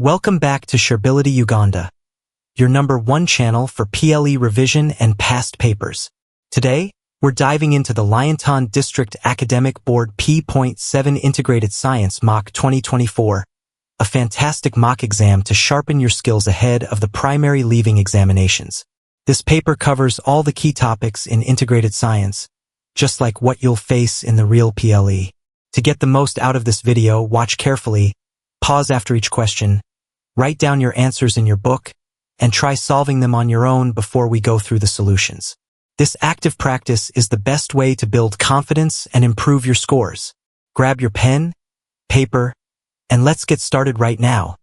Welcome back to Sharebility Uganda, your #1 channel for PLE revision and past papers. Today, we're diving into the Lyantonde District Academic Board P.7 Integrated Science Mock 2024, a fantastic mock exam to sharpen your skills ahead of the primary leaving examinations. This paper covers all the key topics in integrated science, just like what you'll face in the real PLE. To get the most out of this video, watch carefully, pause after each question, write down your answers in your book, and try solving them on your own before we go through the solutions. This active practice is the best way to build confidence and improve your scores. Grab your pen, paper, and let's get started right now.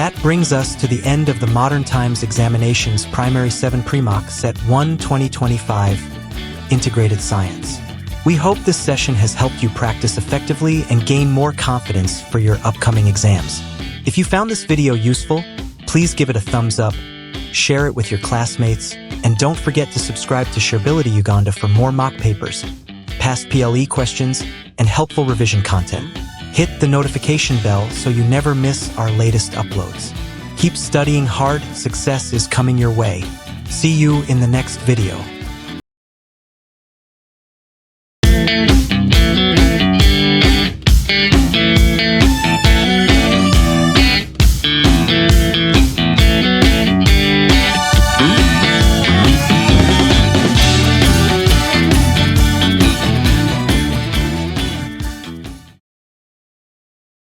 That brings us to the end of the Modern Times Examinations Primary 7 Premock Set 1 2025 Integrated Science. We hope this session has helped you practice effectively and gain more confidence for your upcoming exams. If you found this video useful, please give it a thumbs up, share it with your classmates, and don't forget to subscribe to Sharebility Uganda for more mock papers, past PLE questions, and helpful revision content. Hit the notification bell so you never miss our latest uploads. Keep studying hard, success is coming your way. See you in the next video.